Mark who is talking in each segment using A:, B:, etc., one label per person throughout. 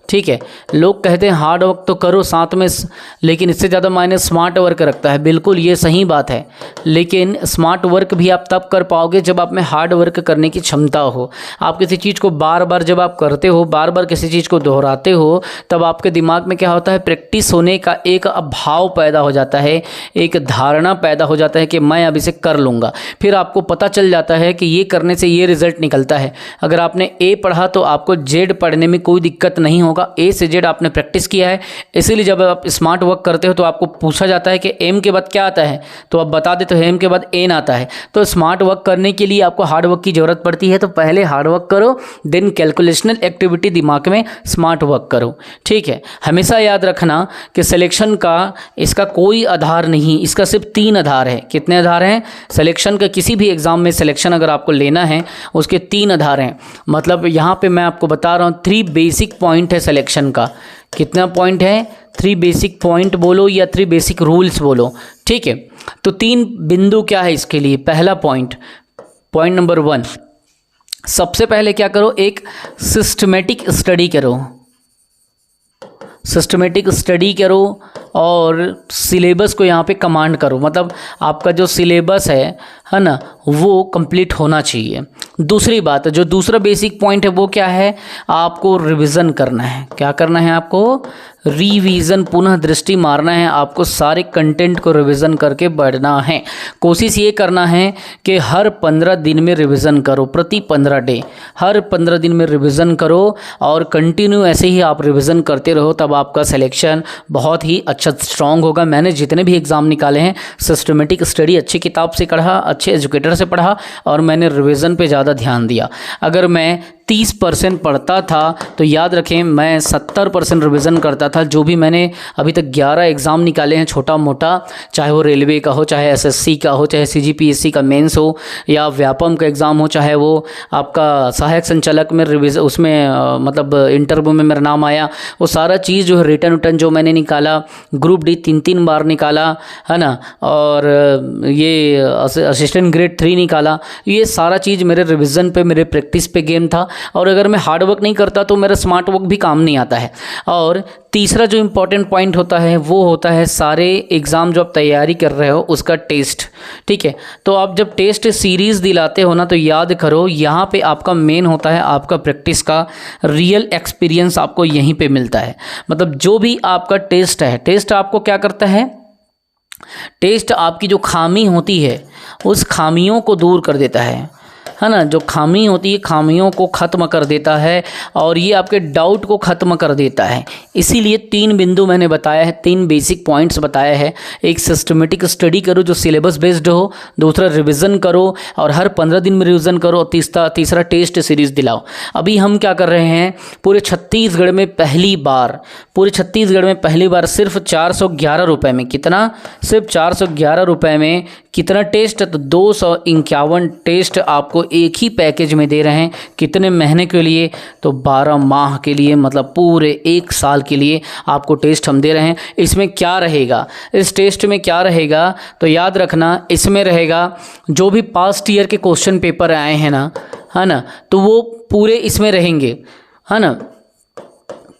A: ठीक है। लोग कहते हैं हार्ड वर्क तो करो साथ में, लेकिन इससे ज़्यादा मायने स्मार्ट वर्क रखता है। बिल्कुल ये सही बात है, लेकिन स्मार्ट वर्क भी आप तब कर पाओगे जब आप में हार्ड वर्क करने की क्षमता हो। आप किसी चीज़ को बार बार जब आप करते हो, बार बार किसी चीज़ को दोहराते हो, तब आपके दिमाग में क्या होता है, प्रैक्टिस होने का एक भाव पैदा हो जाता है, एक धारणा पैदा हो जाता है कि मैं अब इसे कर लूँगा। फिर आपको पता चल जाता है कि ये करने से ये रिजल्ट निकलता है। अगर आपने ए पढ़ा तो आपको जेड पढ़ने में कोई दिक्कत नहीं होगा। ए से जेड आपने प्रैक्टिस किया है, इसीलिए जब आप स्मार्ट वर्क करते हो तो आपको पूछा जाता है कि एम के बाद क्या आता है, तो आप बता देते हो एम के बाद एन आता है। तो स्मार्ट वर्क करने के लिए आपको हार्ड वर्क की ज़रूरत पड़ती है। तो पहले हार्ड वर्क करो, देन कैलकुलेशनल एक्टिविटी दिमाग में स्मार्ट वर्क करो। ठीक है। हमेशा याद रखना कि सिलेक्शन का इसका कोई आधार नहीं, इसका सिर्फ 3 आधार है। कितने आधार हैं सिलेक्शन का? किसी भी एग्जाम में सिलेक्शन अगर आपको लेना है उसके 3 आधार हैं। मतलब यहाँ पे मैं आपको बता रहा हूँ 3 बेसिक पॉइंट है सिलेक्शन का। कितना पॉइंट है? 3 बेसिक पॉइंट बोलो या 3 बेसिक रूल्स बोलो। ठीक है। तो 3 बिंदु क्या है इसके लिए? पहला पॉइंट नंबर 1, सबसे पहले क्या करो, एक सिस्टमेटिक स्टडी करो। सिस्टमेटिक स्टडी करो और सिलेबस को यहाँ पे कमांड करो। मतलब आपका जो सिलेबस है ना, वो कंप्लीट होना चाहिए। दूसरी बात, जो दूसरा बेसिक पॉइंट है वो क्या है, आपको रिवीजन करना है। क्या करना है? आपको रिवीजन, पुनः दृष्टि मारना है। आपको सारे कंटेंट को रिवीजन करके बढ़ना है। कोशिश ये करना है कि हर 15 दिन में रिवीजन करो, प्रति 15 डे, हर 15 दिन में रिवीजन करो और कंटिन्यू ऐसे ही आप रिवीजन करते रहो, तब आपका सिलेक्शन बहुत ही अच्छा स्ट्रांग होगा। मैंने जितने भी एग्ज़ाम निकाले हैं सिस्टमेटिक स्टडी अच्छी किताब से पढ़ा, अच्छे एजुकेटर से पढ़ा और मैंने रिवीजन पे ज़्यादा ध्यान दिया। अगर मैं 30% पढ़ता था तो याद रखें मैं 70% रिवीजन करता था। जो भी मैंने अभी तक 11 एग्ज़ाम निकाले हैं छोटा मोटा, चाहे वो रेलवे का हो, चाहे एसएससी का हो, चाहे सीजीपीएससी का मेंस हो या व्यापम का एग्ज़ाम हो, चाहे वो आपका सहायक संचालक में रिवीजन उसमें मतलब इंटरव्यू में मेरा नाम आया, वो सारा चीज़ जो है रिटर्न जो मैंने निकाला, ग्रुप डी 3 बार निकाला है ना, और ये असिस्टेंट ग्रेड 3 निकाला। ये सारा चीज़ मेरे रिवीजन पे, मेरे प्रैक्टिस पे गेम था। और अगर मैं हार्ड वर्क नहीं करता तो मेरा स्मार्ट वर्क भी काम नहीं आता है। और तीसरा जो इम्पोर्टेंट पॉइंट होता है वो होता है सारे एग्ज़ाम जो आप तैयारी कर रहे हो उसका टेस्ट। ठीक है। तो आप जब टेस्ट सीरीज़ दिलाते हो ना, तो याद करो यहाँ पे आपका मेन होता है आपका प्रैक्टिस का रियल एक्सपीरियंस आपको यहीं पे मिलता है। मतलब जो भी आपका टेस्ट है, टेस्ट आपको क्या करता है, टेस्ट आपकी जो खामी होती है उस खामियों को दूर कर देता है ना। जो खामी होती है खामियों को ख़त्म कर देता है और ये आपके डाउट को ख़त्म कर देता है। इसीलिए 3 बिंदु मैंने बताया है, 3 बेसिक पॉइंट्स बताया है। एक सिस्टमेटिक स्टडी करो जो सिलेबस बेस्ड हो, दूसरा रिवीजन करो और हर 15 दिन में रिवीजन करो, और तीसरा टेस्ट सीरीज़ दिलाओ। अभी हम क्या कर रहे हैं, पूरे छत्तीसगढ़ में पहली बार सिर्फ 411 रुपये में, कितना, सिर्फ 411 रुपये में कितना टेस्ट, तो 251 टेस्ट आपको एक ही पैकेज में दे रहे हैं। कितने महीने के लिए, तो 12 माह के लिए, मतलब पूरे 1 साल के लिए आपको टेस्ट हम दे रहे हैं। इसमें क्या रहेगा, इस टेस्ट में क्या रहेगा, तो याद रखना इसमें रहेगा जो भी पास्ट ईयर के क्वेश्चन पेपर आए हैं ना, है ना, तो वो पूरे इसमें रहेंगे, है ना।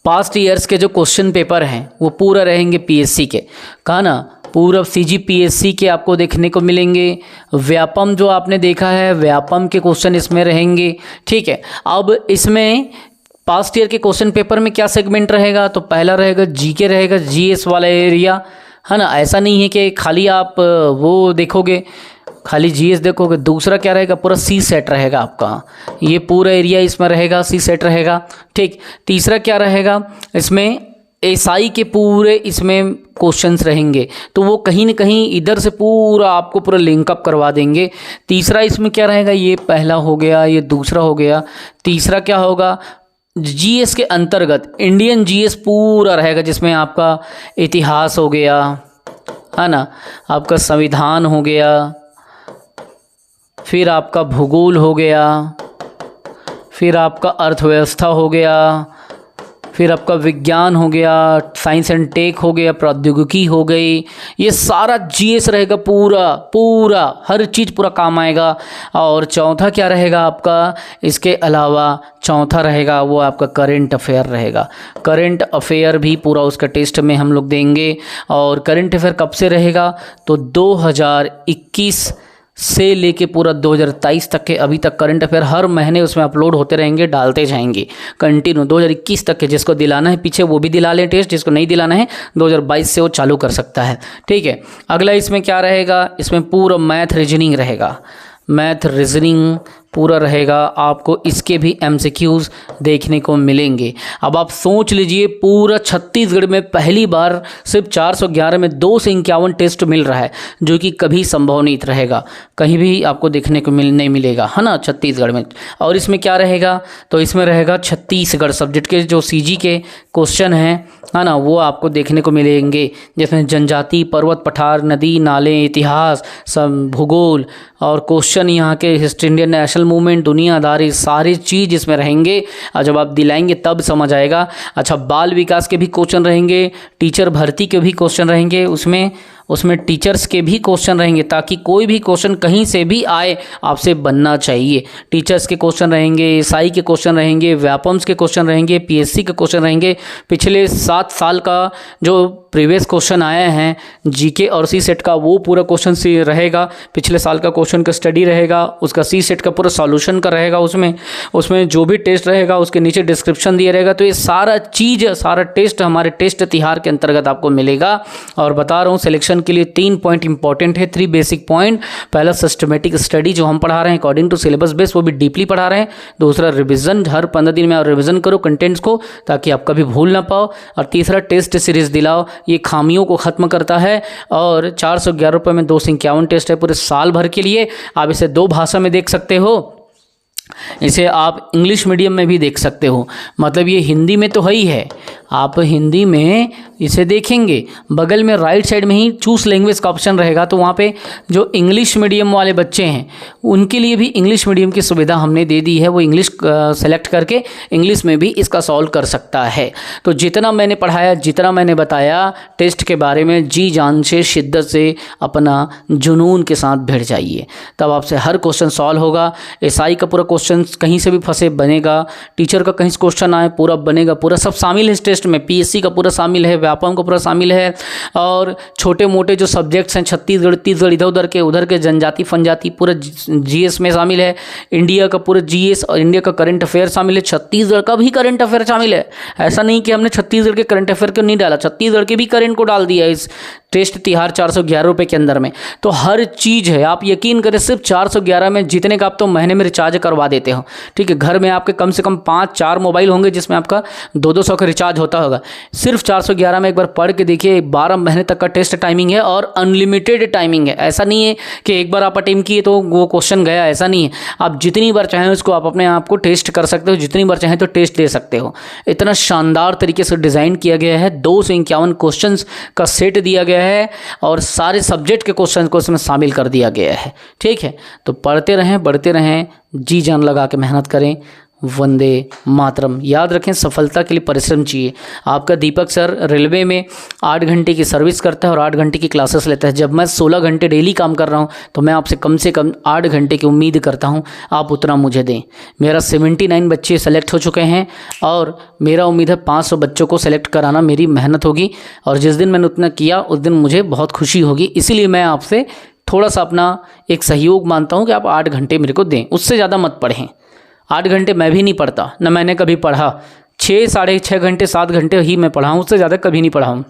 A: पास्ट ईयर्स के जो क्वेश्चन पेपर हैं वो पूरा रहेंगे पीएससी के, कहा ना, पूरा सीजीपीएससी के आपको देखने को मिलेंगे। व्यापम जो आपने देखा है, व्यापम के क्वेश्चन इसमें रहेंगे। ठीक है। अब इसमें पास्ट ईयर के क्वेश्चन पेपर में क्या सेगमेंट रहेगा, तो पहला रहेगा जीके रहेगा, जीएस वाला एरिया, है ना। ऐसा नहीं है कि खाली आप वो देखोगे, खाली जीएस देखोगे। दूसरा क्या रहेगा, पूरा सी सेट रहेगा आपका, ये पूरा एरिया इसमें रहेगा, सी सेट रहेगा। ठीक। तीसरा क्या रहेगा, इसमें एसआई के पूरे इसमें क्वेश्चंस रहेंगे, तो वो कहीं ना कहीं इधर से पूरा आपको पूरा लिंकअप करवा देंगे। तीसरा इसमें क्या रहेगा, ये पहला हो गया, ये दूसरा हो गया। तीसरा क्या होगा, जीएस के अंतर्गत इंडियन जीएस पूरा रहेगा, जिसमें आपका इतिहास हो गया, है ना, आपका संविधान हो गया, फिर आपका भूगोल हो गया, फिर आपका अर्थव्यवस्था हो गया, फिर आपका विज्ञान हो गया, साइंस एंड टेक हो गया, प्रौद्योगिकी हो गई, ये सारा जीएस रहेगा, पूरा पूरा हर चीज़ पूरा काम आएगा। और चौथा क्या रहेगा आपका, इसके अलावा चौथा रहेगा वो आपका करंट अफेयर रहेगा। करंट अफेयर भी पूरा उसका टेस्ट में हम लोग देंगे। और करंट अफेयर कब से रहेगा, तो 2021 से लेके पूरा 2023 तक के अभी तक करंट अफेयर हर महीने उसमें अपलोड होते रहेंगे, डालते जाएंगे कंटिन्यू। 2021 तक के जिसको दिलाना है पीछे वो भी दिला लें टेस्ट, जिसको नहीं दिलाना है 2022 से वो चालू कर सकता है। ठीक है, अगला इसमें क्या रहेगा, इसमें पूरा मैथ रीजनिंग रहेगा, मैथ रीजनिंग पूरा रहेगा। आपको इसके भी एमसीक्यूज़ देखने को मिलेंगे। अब आप सोच लीजिए, पूरा छत्तीसगढ़ में पहली बार सिर्फ 411 में 2 से 51 टेस्ट मिल रहा है, जो कि कभी संभव नहीं रहेगा, कहीं भी आपको देखने को नहीं मिलेगा, है ना, छत्तीसगढ़ में। और इसमें क्या रहेगा, तो इसमें रहेगा छत्तीसगढ़ सब्जेक्ट के जो सीजी के क्वेश्चन हैं, है ना, वो आपको देखने को मिलेंगे, जिसमें जनजाति, पर्वत, पठार, नदी नाले, इतिहास, भूगोल और क्वेश्चन यहाँ के हिस्ट्री, इंडियन नेशनल मूवमेंट, दुनियादारी, सारी चीज़ इसमें रहेंगे। और जब आप दिलाएंगे तब समझ आएगा। अच्छा, बाल विकास के भी क्वेश्चन रहेंगे, टीचर भर्ती के भी क्वेश्चन रहेंगे, उसमें टीचर्स के भी क्वेश्चन रहेंगे, ताकि कोई भी क्वेश्चन कहीं से भी आए आपसे बनना चाहिए। टीचर्स के क्वेश्चन रहेंगे, एसआई के क्वेश्चन रहेंगे, व्यापम्स के क्वेश्चन रहेंगे, पीएससी के क्वेश्चन रहेंगे। पिछले 7 साल का जो प्रीवियस क्वेश्चन आए हैं जीके और सी सेट का, वो पूरा क्वेश्चन सी रहेगा। पिछले साल का क्वेश्चन का स्टडी रहेगा, उसका सी सेट का पूरा सॉल्यूशन का रहेगा। उसमें जो भी टेस्ट रहेगा उसके नीचे डिस्क्रिप्शन दिया रहेगा। तो ये सारा चीज़, सारा टेस्ट हमारे टेस्ट तिहार के अंतर्गत आपको मिलेगा। और बता रहा हूँ, सिलेक्शन के लिए 3 पॉइंट इंपॉर्टेंट है, 3 बेसिक पॉइंट। पहला सिस्टमेटिक स्टडी जो हम पढ़ा रहे हैं अकॉर्डिंग टू सिलेबस बेस, वो भी डीपली पढ़ा रहे हैं। दूसरा रिवीजन, हर 15 दिन में आप रिवीजन करो कंटेंट्स को, ताकि आप कभी भूल ना पाओ। और तीसरा टेस्ट सीरीज दिलाओ, ये खामियों को ख़त्म करता है। और 411 रुपये में 2 से 51 टेस्ट है पूरे साल भर के लिए। आप इसे 2 भाषा में देख सकते हो, इसे आप इंग्लिश मीडियम में भी देख सकते हो। मतलब ये हिंदी में तो है ही है, आप हिंदी में इसे देखेंगे, बगल में राइट साइड में ही चूज लैंग्वेज का ऑप्शन रहेगा, तो वहाँ पे जो इंग्लिश मीडियम वाले बच्चे हैं उनके लिए भी इंग्लिश मीडियम की सुविधा हमने दे दी है। वो इंग्लिश सेलेक्ट करके इंग्लिश में भी इसका सॉल्व कर सकता है। तो जितना मैंने पढ़ाया, जितना मैंने बताया टेस्ट के बारे में, जी जान से, शिद्दत से, अपना जुनून के साथ भिड़ जाइए, तब आपसे हर क्वेश्चन सॉल्व होगा। एसआई का पूरा क्वेश्चन कहीं से भी फंसे बनेगा, टीचर का कहीं से क्वेश्चन आए पूरा बनेगा, पूरा सब शामिल है इस टेस्ट में। पीएससी का पूरा शामिल है, व्यापम का पूरा शामिल है। और छोटे मोटे जो सब्जेक्ट्स हैं, छत्तीसगढ़ इधर उधर के जनजाति फनजाति पूरा जीएस में शामिल है। इंडिया का पूरा जीएस और इंडिया का करंट अफेयर शामिल है, छत्तीसगढ़ का भी करंट अफेयर शामिल है। ऐसा नहीं कि हमने छत्तीसगढ़ के करंट अफेयर को नहीं डाला, छत्तीसगढ़ के भी करंट को डाल दिया इस टेस्ट तिहार 411 रुपये के अंदर में। तो हर चीज़ है, आप यकीन करें, सिर्फ 411 में जितने का आप तो महीने में रिचार्ज करवा देते हो। ठीक है, घर में आपके कम से कम 5-4 मोबाइल होंगे जिसमें आपका 200 का रिचार्ज होता होगा। सिर्फ 411 में एक बार पढ़ के देखिए, 12 महीने तक का टेस्ट टाइमिंग है और अनलिमिटेड टाइमिंग है। ऐसा नहीं है कि एक बार आप अटेम्प्ट किए तो वो क्वेश्चन गया, ऐसा नहीं है। आप जितनी बार चाहें उसको आप अपने आप को टेस्ट कर सकते हो, जितनी बार चाहें तो टेस्ट दे सकते हो। इतना शानदार तरीके से डिज़ाइन किया गया है। 2 से 51 क्वेश्चन का सेट दिया गया है और सारे सब्जेक्ट के क्वेश्चन को इसमें शामिल कर दिया गया है। ठीक है, तो पढ़ते रहें, बढ़ते रहें, जी जान लगा के मेहनत करें। वंदे मातरम। याद रखें, सफलता के लिए परिश्रम चाहिए। आपका दीपक सर रेलवे में 8 घंटे की सर्विस करता है और 8 घंटे की क्लासेस लेता है। जब मैं 16 घंटे डेली काम कर रहा हूं, तो मैं आपसे कम से कम 8 घंटे की उम्मीद करता हूं, आप उतना मुझे दें। मेरा 79 बच्चे सेलेक्ट हो चुके हैं और मेरा उम्मीद है 500 बच्चों को सेलेक्ट कराना मेरी मेहनत होगी। और जिस दिन मैंने उतना किया उस दिन मुझे बहुत खुशी होगी। इसीलिए मैं आपसे थोड़ा सा अपना एक सहयोग मानता हूँ कि आप 8 घंटे मेरे को दें, उससे ज़्यादा मत पढ़ें। 8 घंटे मैं भी नहीं पढ़ता, न मैंने कभी पढ़ा। 6, साढ़े 6 घंटे, 7 घंटे ही मैं पढ़ा हूँ, उससे ज़्यादा कभी नहीं पढ़ा हूँ।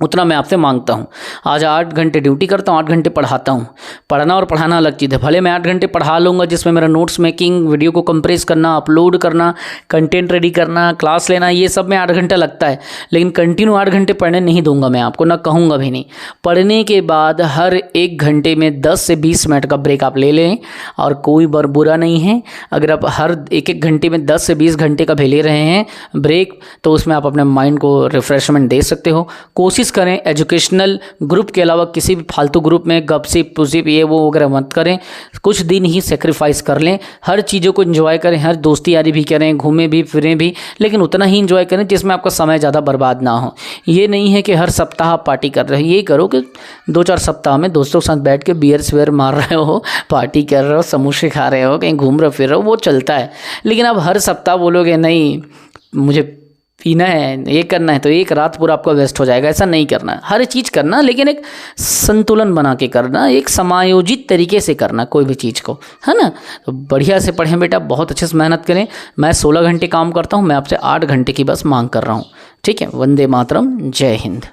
A: उतना मैं आपसे मांगता हूँ। आज 8 घंटे ड्यूटी करता हूँ, 8 घंटे पढ़ाता हूँ। पढ़ना और पढ़ाना अलग चीज़ है। भले मैं 8 घंटे पढ़ा लूँगा, जिसमें मेरा नोट्स मेकिंग, वीडियो को कंप्रेस करना, अपलोड करना, कंटेंट रेडी करना, क्लास लेना, ये सब में 8 घंटा लगता है। लेकिन कंटिन्यू 8 घंटे पढ़ने नहीं दूंगा मैं आपको, ना कहूँगा भी नहीं। पढ़ने के बाद हर 1 घंटे में 10 से 20 मिनट का ब्रेक आप ले लें, और कोई बुरा नहीं है अगर आप हर 1-1 घंटे में 10 से 20 घंटे का भी ले रहे हैं ब्रेक, तो उसमें आप अपने माइंड को रिफ्रेशमेंट दे सकते हो। कोशिश कोशिश करें एजुकेशनल ग्रुप के अलावा किसी भी फालतू ग्रुप में गपसिप पुसिप ये वो वगैरह मत करें। कुछ दिन ही सेक्रीफाइस कर लें, हर चीज़ों को एंजॉय करें, हर दोस्ती यारी भी करें, घूमें भी फिरें भी, लेकिन उतना ही एंजॉय करें जिसमें आपका समय ज़्यादा बर्बाद ना हो। ये नहीं है कि हर सप्ताह आप पार्टी कर रहे हैं, ये करो कि 2-4 सप्ताह में दोस्तों के साथ बैठ के बियर मार रहे हो, पार्टी कर रहे हो, समोसे खा रहे हो, कहीं घूम रहे फिर रहे हो, वो चलता है। लेकिन अब हर सप्ताह बोलोगे नहीं मुझे पीना है, ये करना है, तो एक रात पूरा आपका वेस्ट हो जाएगा। ऐसा नहीं करना, हर चीज़ करना, लेकिन एक संतुलन बना के करना, एक समायोजित तरीके से करना कोई भी चीज़ को, है ना। तो बढ़िया से पढ़ें बेटा, बहुत अच्छे से मेहनत करें। मैं 16 घंटे काम करता हूँ, मैं आपसे 8 घंटे की बस मांग कर रहा हूँ, ठीक है। वंदे मातरम, जय हिंद।